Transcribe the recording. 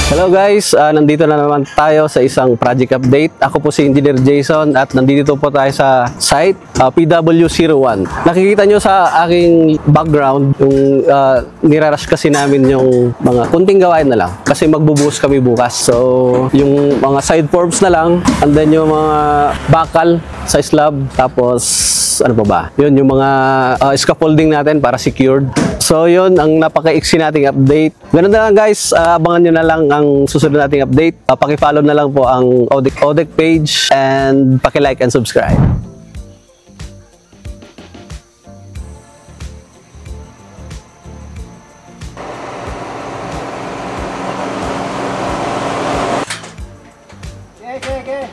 Hello guys, nandito na naman tayo sa isang project update. Ako po si Engineer Jason at nandito po tayo sa site PW01. Nakikita nyo sa aking background yung nirarush kasi namin yung mga kunting gawain na lang kasi magbubuhos kami bukas. So yung mga side forms na lang and then yung mga bakal sa slab, tapos ano pa ba? Yun yung mga scaffolding natin para secured. So yun ang napaka-iksi nating update. Ganun na lang guys, abangan nyo na lang ang susunod nating update. Paki-follow na lang po ang ODEC page and paki-like and subscribe. Okay.